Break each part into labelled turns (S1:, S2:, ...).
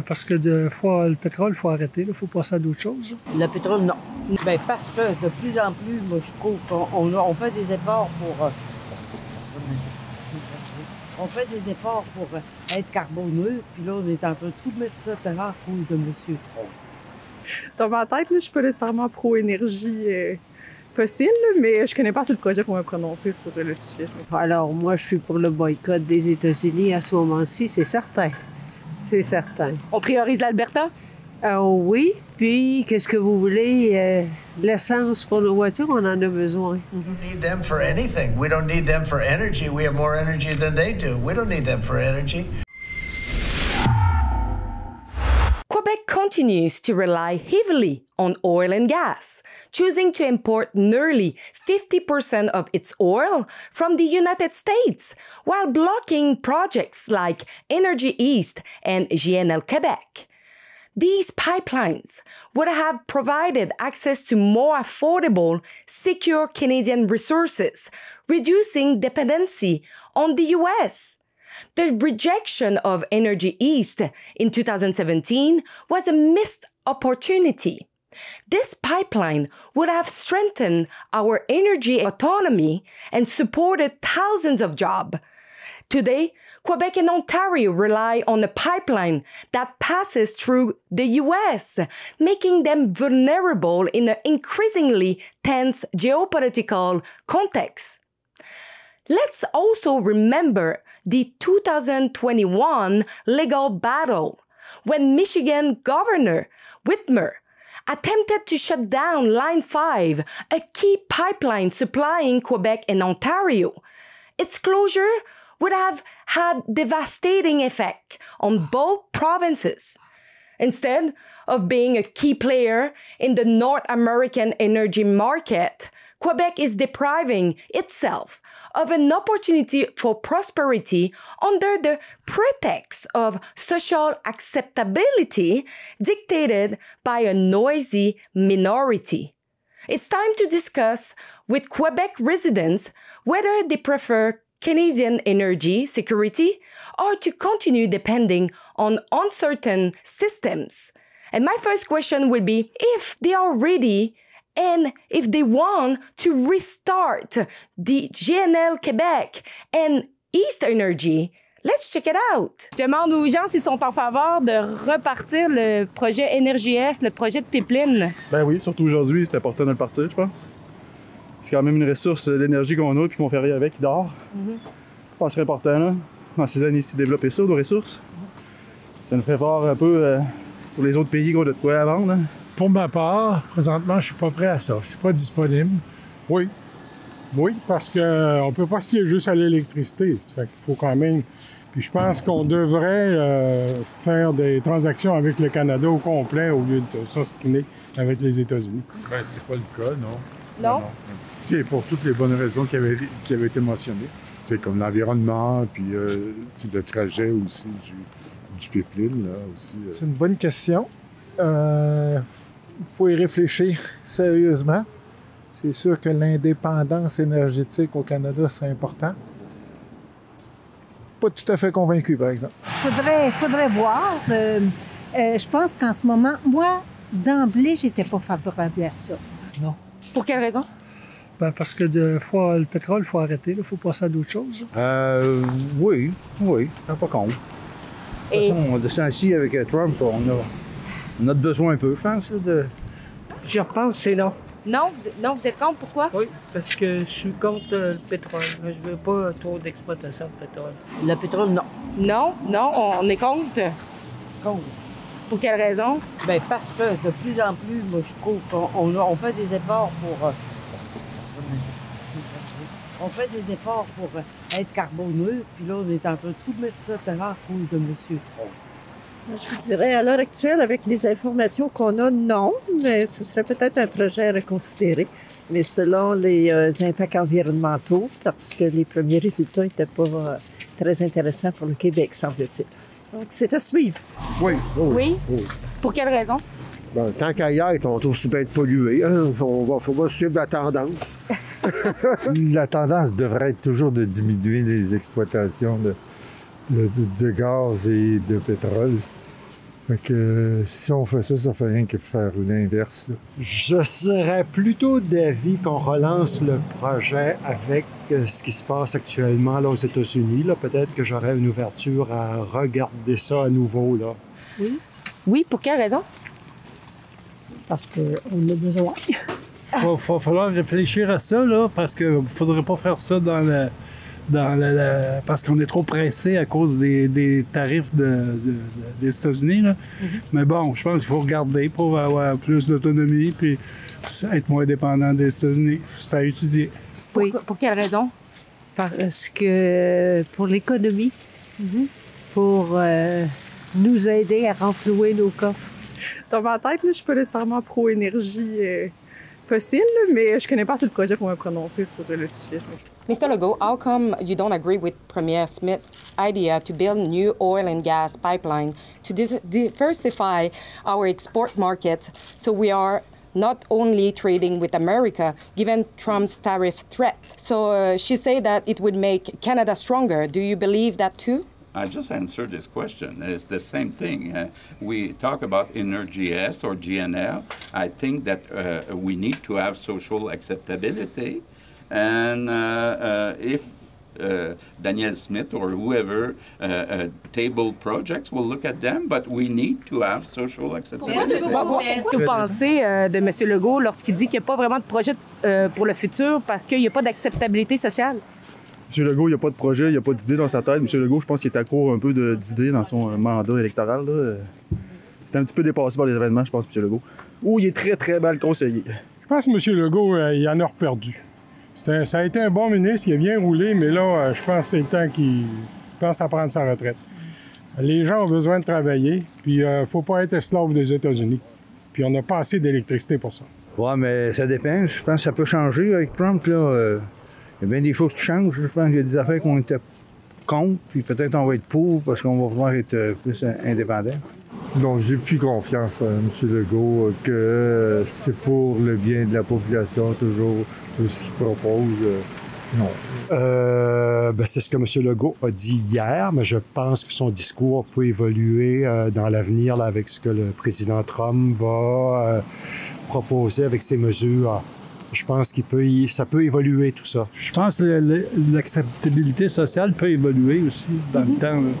S1: Parce que le pétrole, il faut arrêter. Il faut passer à d'autres choses.
S2: Le pétrole, non. Bien, parce que de plus en plus, moi, je trouve qu'on fait des efforts pour... on fait des efforts pour être carboneux, puis là, on est en train de tout mettre ça dehors à cause de M. Trump.
S3: Dans ma tête, là, je ne suis pas nécessairement pro-énergie fossile, mais je connais pas assez de projets pour me prononcer sur le sujet.
S2: Alors, moi, je suis pour le boycott des États-Unis à ce moment-ci, c'est certain. C'est certain.
S3: On priorise l'Alberta?
S2: Oui, puis qu'est-ce que vous voulez? L'essence pour nos voitures, on en a besoin.
S4: We don't need them for anything. We don't need them for energy. We have more energy than they do. We don't need them for energy.
S5: Quebec continues to rely heavily on oil and gas, choosing to import nearly 50% of its oil from the United States, while blocking projects like Energy East and GNL Quebec. These pipelines would have provided access to more affordable, secure Canadian resources, reducing dependency on the US. The rejection of Energy East in 2017 was a missed opportunity. This pipeline would have strengthened our energy autonomy and supported thousands of jobs. Today, Quebec and Ontario rely on a pipeline that passes through the US, making them vulnerable in an increasingly tense geopolitical context. Let's also remember the 2021 legal battle when Michigan Governor Whitmer attempted to shut down Line 5, a key pipeline supplying Quebec and Ontario. Its closure would have had devastating effect on both provinces. Instead of being a key player in the North American energy market, Quebec is depriving itself of an opportunity for prosperity under the pretext of social acceptability dictated by a noisy minority. It's time to discuss with Quebec residents whether they prefer Canadian energy security or to continue depending on uncertain systems. And my first question would be if they are ready and if they want to restart the GNL Quebec and East Energy. Let's check it out.
S3: Je demande aux gens s'ils sont en faveur de repartir le projet Énergie Est, le projet de pipeline.
S6: Ben oui, surtout aujourd'hui, c'est important de le partir, je pense. C'est quand même une ressource d'énergie qu'on a et qu'on fait rien avec, qui dort. Je pense que c'est important, là, dans ces années, de développer ça, nos ressources. Ça nous ferait voir un peu pour les autres pays qu'on a de quoi à vendre. Hein.
S7: Pour ma part, présentement, je suis pas prêt à ça. Je suis pas disponible. Oui. Oui, parce qu'on ne peut pas se fier juste à l'électricité. Ça fait qu'il faut quand même... Puis je pense qu'on devrait faire des transactions avec le Canada au complet au lieu de s'ostiner avec les États-Unis.
S8: Bien, c'est pas le cas, non.
S3: Non?
S8: C'est pour toutes les bonnes raisons qui avaient été mentionnées. C'est comme l'environnement, puis le trajet aussi du pipeline, là, aussi.
S9: C'est une bonne question. Faut y réfléchir sérieusement. C'est sûr que l'indépendance énergétique au Canada, c'est important. Pas tout à fait convaincu, par exemple.
S10: Faudrait voir. Je pense qu'en ce moment, moi, d'emblée, j'étais pas favorable à ça.
S1: Non.
S3: Pour quelle raison?
S1: Parce que le pétrole, il faut arrêter. Il faut passer à d'autres choses.
S11: Oui, pas con. De toute façon, de ce temps-ci, avec Trump, on a besoin un peu, je pense.
S2: Je pense que c'est non.
S3: Non, vous êtes contre, pourquoi?
S2: Oui, parce que je suis contre le pétrole. Je veux pas trop d'exploitation de pétrole. Le pétrole, non.
S3: Non, on est contre.
S2: Contre.
S3: Pour quelle raison?
S2: Bien, parce que de plus en plus, moi, je trouve qu'on fait des efforts pour... on fait des efforts pour être carboneux, puis là, on est en train de tout mettre ça dehors à cause de M. Trump.
S12: Je vous dirais, à l'heure actuelle, avec les informations qu'on a, non, mais ce serait peut-être un projet à reconsidérer. Mais selon les impacts environnementaux, parce que les premiers résultats n'étaient pas très intéressants pour le Québec, semble-t-il. Donc, c'est à suivre.
S11: Oui.
S3: Pour quelle raison?
S11: Bon, tant qu'ailleurs, on trouve aussi bien de polluer. Hein? Faut pas suivre la tendance.
S13: La tendance devrait être toujours de diminuer les exploitations de gaz et de pétrole. Fait que si on fait ça, ça fait rien que faire l'inverse. Là.
S14: Je serais plutôt d'avis qu'on relance le projet avec ce qui se passe actuellement là, aux États-Unis. Là. Peut-être que j'aurais une ouverture à regarder ça à nouveau. Là.
S5: Oui. Oui, pour quelle raison?
S15: Parce qu'on a besoin.
S16: Il va falloir réfléchir à ça, là, parce qu'il ne faudrait pas faire ça parce qu'on est trop pressé à cause des tarifs des États-Unis. Là. Mais bon, je pense qu'il faut regarder pour avoir plus d'autonomie puis être moins dépendant des États-Unis. C'est à étudier.
S5: Oui. Pour quelle raison?
S17: Parce que pour l'économie, pour nous aider à renflouer nos coffres.
S3: Dans ma tête, là, je suis pas nécessairement pro-énergie fossile, mais je connais pas assez de projets pour me prononcer sur le sujet.
S5: Mr. Legault, how come you don't agree with Premier Smith's idea to build new oil and gas pipeline to diversify our export market so we are not only trading with America, given Trump's tariff threat? So she said that it would make Canada stronger. Do you believe that too?
S18: I just answered this question. It's the same thing. We talk about EnergyS or GNL. I think that we need to have social acceptability. And if Daniel Smith or whoever table projects, we'll look at them, but we need to have social acceptability.
S5: Qu'est-ce que vous pensez de M. Legault lorsqu'il dit qu'il n'y a pas vraiment de projet pour le futur parce qu'il n'y a pas d'acceptabilité sociale?
S6: M. Legault, il n'y a pas de projet, il n'y a pas d'idée dans sa tête. M. Legault, je pense qu'il est à court un peu d'idées dans son mandat électoral. Là. Il est un petit peu dépassé par les événements, je pense, M. Legault. Ou il est très, très mal conseillé.
S7: Je pense que M. Legault, il en a reperdu. Ça a été un bon ministre, il a bien roulé, mais là, je pense que c'est le temps qu'il pense à prendre sa retraite. Les gens ont besoin de travailler, puis il ne faut pas être esclave des États-Unis. Puis on n'a pas assez d'électricité pour ça.
S11: Ouais, mais ça dépend. Je pense que ça peut changer avec Trump, là. Il y a bien des choses qui changent. Je pense qu'il y a des affaires qu'on était contre, puis peut-être on va être pour parce qu'on va pouvoir être plus indépendant.
S13: Donc, j'ai plus confiance à M. Legault que c'est pour le bien de la population, toujours, tout ce qu'il propose. Non.
S14: C'est ce que M. Legault a dit hier, mais je pense que son discours peut évoluer dans l'avenir là, avec ce que le président Trump va proposer avec ses mesures. Je pense ça peut évoluer tout ça.
S16: Je pense que l'acceptabilité sociale peut évoluer aussi dans le temps. Là.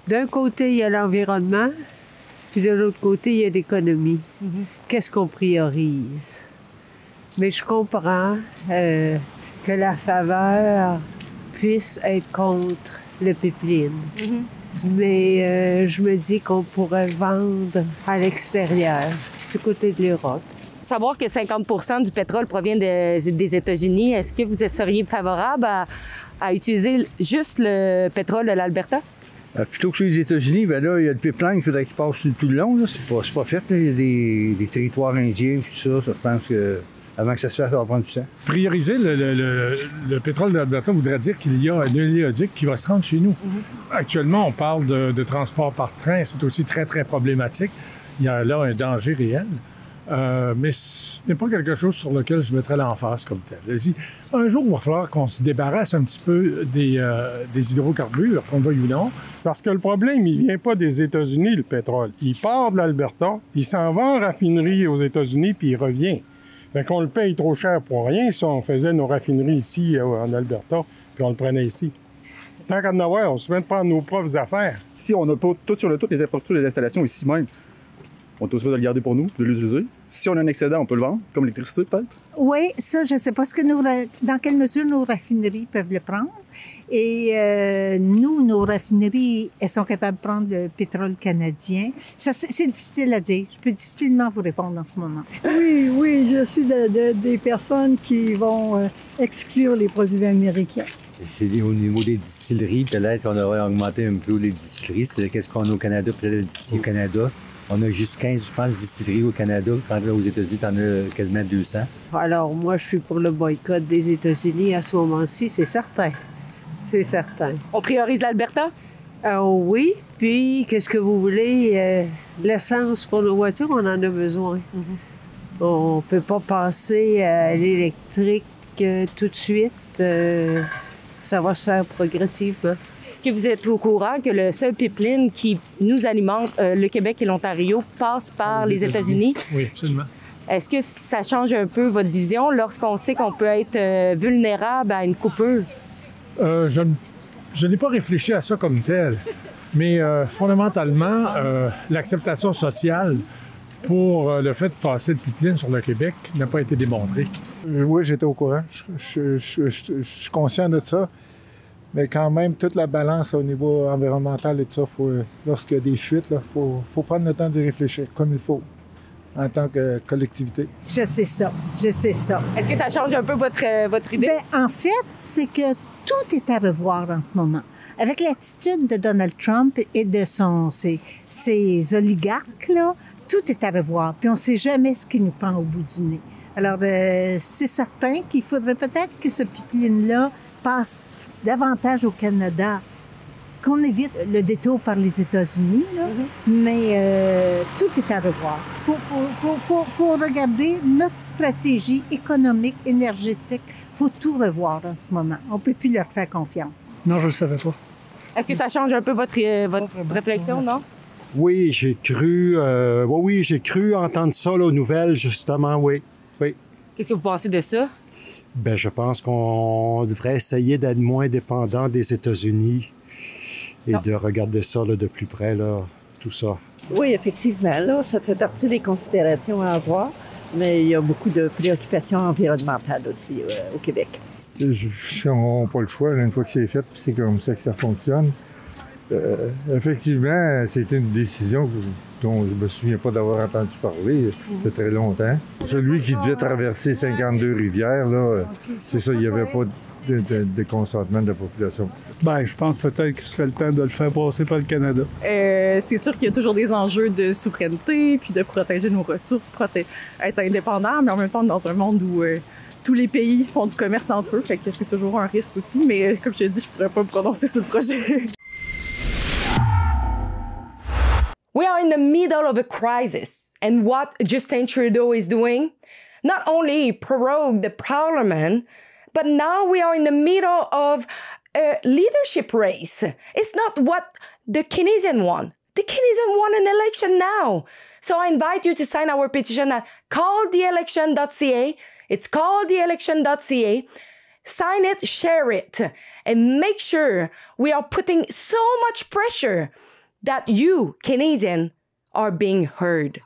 S17: D'un côté, il y a l'environnement, puis de l'autre côté, il y a l'économie. Qu'est-ce qu'on priorise? Mais je comprends que la faveur puisse être contre le pipeline. Mais je me dis qu'on pourrait vendre à l'extérieur, du côté de l'Europe.
S5: Savoir que 50 % du pétrole provient des États-Unis, est-ce que vous seriez favorable à utiliser juste le pétrole de l'Alberta?
S11: Plutôt que celui des États-Unis, ben là, il y a le pipeline, il faudrait qu'il passe tout le long. Là. C'est pas fait. Là. Il y a des territoires indiens, tout ça. Je pense que avant que ça se fasse, ça va prendre du temps.
S16: Prioriser le pétrole de l'Alberta voudrait dire qu'il y a un oléoduc qui va se rendre chez nous. Actuellement, on parle de transport par train. C'est aussi très, très problématique. Il y a là un danger réel. Mais ce n'est pas quelque chose sur lequel je mettrais l'emphase comme tel. Un jour, il va falloir qu'on se débarrasse un petit peu des hydrocarbures, qu'on veuille ou non. C'est parce que le problème, il vient pas des États-Unis, le pétrole. Il part de l'Alberta, il s'en va en raffinerie aux États-Unis, puis il revient. Fait qu'on le paye trop cher pour rien si on faisait nos raffineries ici, en Alberta, puis on le prenait ici. Tant qu'à en avoir, on se met de prendre nos propres affaires.
S6: Si on n'a pas toutes les infrastructures, les installations ici même, on est aussi de le garder pour nous, de l'utiliser. Si on a un excédent, on peut le vendre, comme l'électricité peut-être?
S10: Oui, ça, je ne sais pas dans quelle mesure nos raffineries peuvent le prendre. Et nos raffineries, elles sont capables de prendre le pétrole canadien. Ça, c'est difficile à dire. Je peux difficilement vous répondre en ce moment.
S15: Oui, je suis des personnes qui vont exclure les produits américains.
S13: C'est au niveau des distilleries, peut-être qu'on aurait augmenté un peu les distilleries. C'est qu'est-ce qu'on a au Canada, peut-être le distillerie au Canada. On a juste 15, je pense, distilleries au Canada. Quand aux États-Unis, t'en as quasiment 200.
S17: Alors, moi, je suis pour le boycott des États-Unis à ce moment-ci, c'est certain. C'est certain.
S5: On priorise l'Alberta?
S17: Oui. Puis, qu'est-ce que vous voulez? L'essence pour nos voitures, on en a besoin. On peut pas passer à l'électrique tout de suite. Ça va se faire progressivement.
S5: Est-ce que vous êtes au courant que le seul pipeline qui nous alimente, le Québec et l'Ontario, passe par les États-Unis?
S16: Oui, absolument.
S5: Est-ce que ça change un peu votre vision lorsqu'on sait qu'on peut être vulnérable à une coupure?
S16: Je n'ai pas réfléchi à ça comme tel, mais fondamentalement, l'acceptation sociale pour le fait de passer le pipeline sur le Québec n'a pas été démontrée.
S9: Oui, j'étais au courant. Je suis conscient de ça. Mais quand même, toute la balance au niveau environnemental et tout ça, lorsqu'il y a des fuites, il faut prendre le temps d'y réfléchir comme il faut en tant que collectivité.
S10: Je sais ça.
S5: Est-ce que ça change un peu votre idée?
S10: Bien, en fait, c'est que tout est à revoir en ce moment. Avec l'attitude de Donald Trump et de ses oligarques, là, tout est à revoir. Puis on ne sait jamais ce qui nous prend au bout du nez. Alors, c'est certain qu'il faudrait peut-être que ce pipeline-là passe davantage au Canada, qu'on évite le détour par les États-Unis, là. Mais tout est à revoir. Faut regarder notre stratégie économique, énergétique. Faut tout revoir en ce moment. On peut plus leur faire confiance.
S1: Non, je le savais pas.
S5: Est-ce que ça change un peu votre réflexion, non?
S14: Oui, j'ai cru entendre ça là, aux nouvelles, justement, oui.
S5: Qu'est-ce que vous pensez de ça?
S14: Ben, je pense qu'on devrait essayer d'être moins dépendant des États-Unis et de regarder ça là, de plus près, là, tout ça.
S12: Oui, effectivement, là, ça fait partie des considérations à avoir, mais il y a beaucoup de préoccupations environnementales aussi au Québec.
S19: On n'a pas le choix, là, une fois que c'est fait, puis c'est comme ça que ça fonctionne. Effectivement, c'était une décision dont je ne me souviens pas d'avoir entendu parler depuis très longtemps. Celui qui devait traverser 52 rivières, là, c'est ça, il n'y avait pas de consentement de la population.
S1: Bien, je pense peut-être qu'il serait le temps de le faire passer par le Canada.
S3: C'est sûr qu'il y a toujours des enjeux de souveraineté, puis de protéger nos ressources, être indépendant, mais en même temps, dans un monde où tous les pays font du commerce entre eux, fait que c'est toujours un risque aussi. Mais comme je te dis, je pourrais pas me prononcer sur le projet.
S5: We are in the middle of a crisis, and what Justin Trudeau is doing, not only prorogue the parliament, but now we are in the middle of a leadership race. It's not what the Canadians want. The Canadians want an election now. So I invite you to sign our petition at calltheelection.ca. It's calltheelection.ca. Sign it, share it, and make sure we are putting so much pressure that you, Canadians, are being heard.